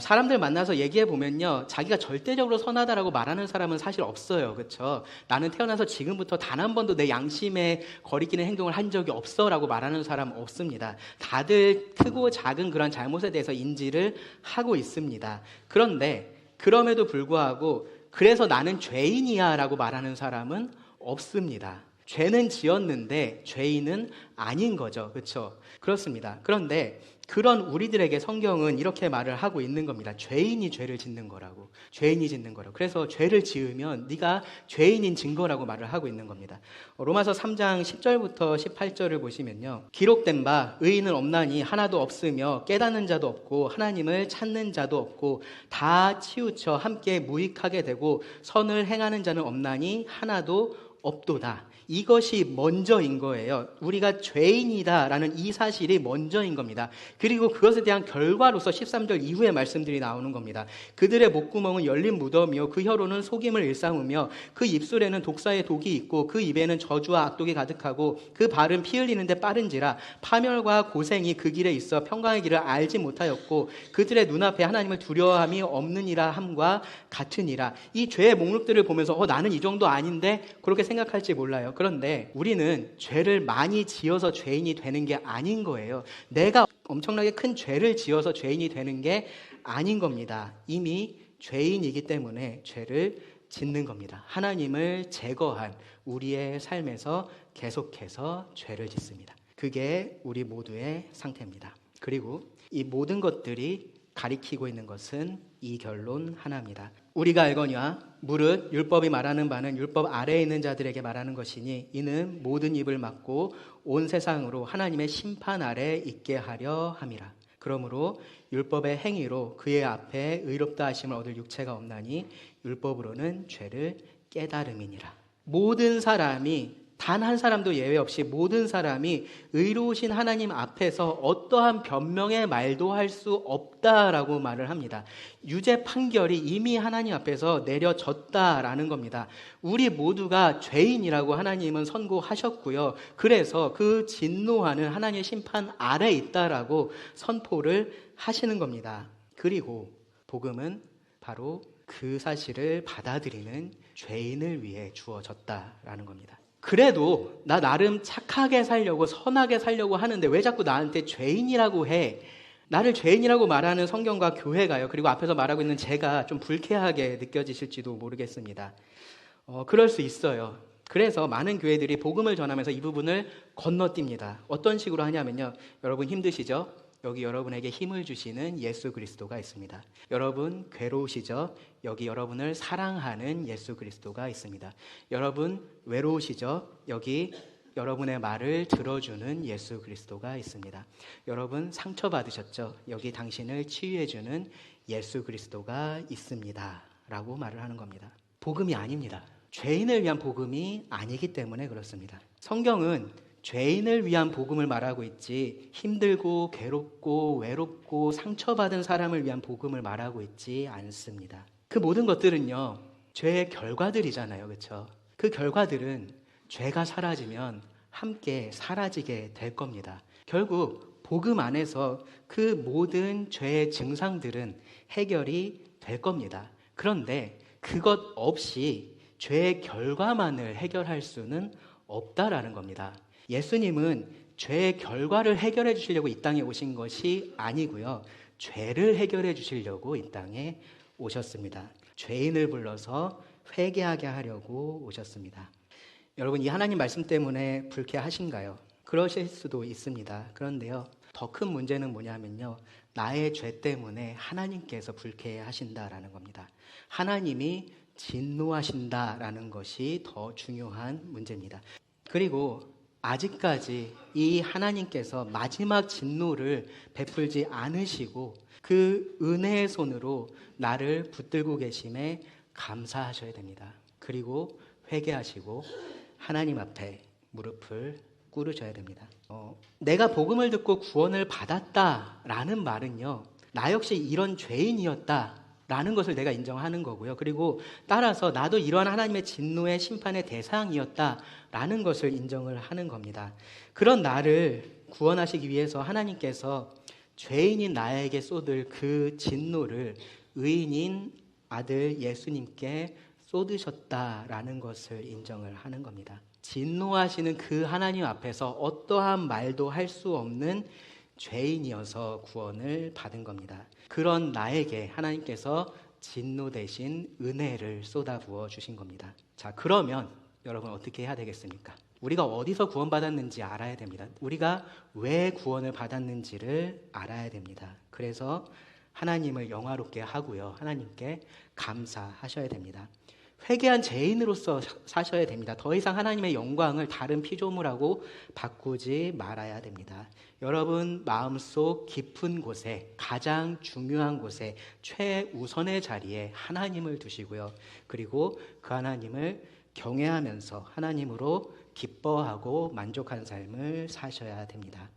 사람들 만나서 얘기해 보면요, 자기가 절대적으로 선하다라고 말하는 사람은 사실 없어요. 그렇죠? 나는 태어나서 지금부터 단 한 번도 내 양심에 거리끼는 행동을 한 적이 없어라고 말하는 사람 없습니다. 다들 크고 작은 그런 잘못에 대해서 인지를 하고 있습니다. 그런데 그럼에도 불구하고 그래서 나는 죄인이야라고 말하는 사람은 없습니다. 죄는 지었는데 죄인은 아닌 거죠. 그렇죠? 그렇습니다. 그런데 그런 우리들에게 성경은 이렇게 말을 하고 있는 겁니다. 죄인이 죄를 짓는 거라고. 죄인이 짓는 거라고. 그래서 죄를 지으면 네가 죄인인 증거라고 말을 하고 있는 겁니다. 로마서 3장 10절부터 18절을 보시면요, 기록된 바 의인은 없나니 하나도 없으며 깨닫는 자도 없고 하나님을 찾는 자도 없고 다 치우쳐 함께 무익하게 되고 선을 행하는 자는 없나니 하나도 없도다. 이것이 먼저인 거예요. 우리가 죄인이다라는 이 사실이 먼저인 겁니다. 그리고 그것에 대한 결과로서 13절 이후의 말씀들이 나오는 겁니다. 그들의 목구멍은 열린 무덤이요 그 혀로는 속임을 일삼으며 그 입술에는 독사의 독이 있고 그 입에는 저주와 악독이 가득하고 그 발은 피 흘리는데 빠른지라 파멸과 고생이 그 길에 있어 평강의 길을 알지 못하였고 그들의 눈앞에 하나님을 두려워함이 없느니라 함과 같으니라. 이 죄의 목록들을 보면서 나는 이 정도 아닌데 그렇게 생각할지 몰라요. 그런데 우리는 죄를 많이 지어서 죄인이 되는 게 아닌 거예요. 내가 엄청나게 큰 죄를 지어서 죄인이 되는 게 아닌 겁니다. 이미 죄인이기 때문에 죄를 짓는 겁니다. 하나님을 제거한 우리의 삶에서 계속해서 죄를 짓습니다. 그게 우리 모두의 상태입니다. 그리고 이 모든 것들이 가리키고 있는 것은 이 결론 하나입니다. 우리가 알거니와 무릇 율법이 말하는 바는 율법 아래에 있는 자들에게 말하는 것이니 이는 모든 입을 막고 온 세상으로 하나님의 심판 아래 있게 하려 함이라. 그러므로 율법의 행위로 그의 앞에 의롭다 하심을 얻을 육체가 없나니 율법으로는 죄를 깨달음이니라. 모든 사람이, 단 한 사람도 예외 없이 모든 사람이 의로우신 하나님 앞에서 어떠한 변명의 말도 할 수 없다라고 말을 합니다. 유죄 판결이 이미 하나님 앞에서 내려졌다라는 겁니다. 우리 모두가 죄인이라고 하나님은 선고하셨고요. 그래서 그 진노하는 하나님의 심판 아래 있다라고 선포를 하시는 겁니다. 그리고 복음은 바로 그 사실을 받아들이는 죄인을 위해 주어졌다라는 겁니다. 그래도 나 나름 착하게 살려고 선하게 살려고 하는데 왜 자꾸 나한테 죄인이라고 해? 나를 죄인이라고 말하는 성경과 교회가요, 그리고 앞에서 말하고 있는 제가 좀 불쾌하게 느껴지실지도 모르겠습니다. 그럴 수 있어요. 그래서 많은 교회들이 복음을 전하면서 이 부분을 건너뜁니다. 어떤 식으로 하냐면요, 여러분 힘드시죠? 여기 여러분에게 힘을 주시는 예수 그리스도가 있습니다. 여러분 괴로우시죠? 여기 여러분을 사랑하는 예수 그리스도가 있습니다. 여러분 외로우시죠? 여기 여러분의 말을 들어주는 예수 그리스도가 있습니다. 여러분 상처받으셨죠? 여기 당신을 치유해주는 예수 그리스도가 있습니다. 라고 말을 하는 겁니다. 복음이 아닙니다. 죄인을 위한 복음이 아니기 때문에 그렇습니다. 성경은 죄인을 위한 복음을 말하고 있지 힘들고 괴롭고 외롭고 상처받은 사람을 위한 복음을 말하고 있지 않습니다. 그 모든 것들은요, 죄의 결과들이잖아요. 그렇죠? 그 결과들은 죄가 사라지면 함께 사라지게 될 겁니다. 결국 복음 안에서 그 모든 죄의 증상들은 해결이 될 겁니다. 그런데 그것 없이 죄의 결과만을 해결할 수는 없다라는 겁니다. 예수님은 죄의 결과를 해결해 주시려고 이 땅에 오신 것이 아니고요, 죄를 해결해 주시려고 이 땅에 오셨습니다. 죄인을 불러서 회개하게 하려고 오셨습니다. 여러분, 이 하나님 말씀 때문에 불쾌하신가요? 그러실 수도 있습니다. 그런데요, 더 큰 문제는 뭐냐면요, 나의 죄 때문에 하나님께서 불쾌하신다라는 겁니다. 하나님이 진노하신다라는 것이 더 중요한 문제입니다. 그리고 아직까지 이 하나님께서 마지막 진노를 베풀지 않으시고 그 은혜의 손으로 나를 붙들고 계심에 감사하셔야 됩니다. 그리고 회개하시고 하나님 앞에 무릎을 꿇으셔야 됩니다. 내가 복음을 듣고 구원을 받았다라는 말은요, 나 역시 이런 죄인이었다 라는 것을 내가 인정하는 거고요. 그리고 따라서 나도 이러한 하나님의 진노의 심판의 대상이었다라는 것을 인정을 하는 겁니다. 그런 나를 구원하시기 위해서 하나님께서 죄인인 나에게 쏟을 그 진노를 의인인 아들 예수님께 쏟으셨다라는 것을 인정을 하는 겁니다. 진노하시는 그 하나님 앞에서 어떠한 말도 할 수 없는 죄인이어서 구원을 받은 겁니다. 그런 나에게 하나님께서 진노 대신 은혜를 쏟아부어 주신 겁니다. 자, 그러면 여러분 어떻게 해야 되겠습니까? 우리가 어디서 구원받았는지 알아야 됩니다. 우리가 왜 구원을 받았는지를 알아야 됩니다. 그래서 하나님을 영화롭게 하고요. 하나님께 감사하셔야 됩니다. 회개한 죄인으로서 사셔야 됩니다. 더 이상 하나님의 영광을 다른 피조물하고 바꾸지 말아야 됩니다. 여러분 마음속 깊은 곳에, 가장 중요한 곳에, 최우선의 자리에 하나님을 두시고요. 그리고 그 하나님을 경외하면서 하나님으로 기뻐하고 만족한 삶을 사셔야 됩니다.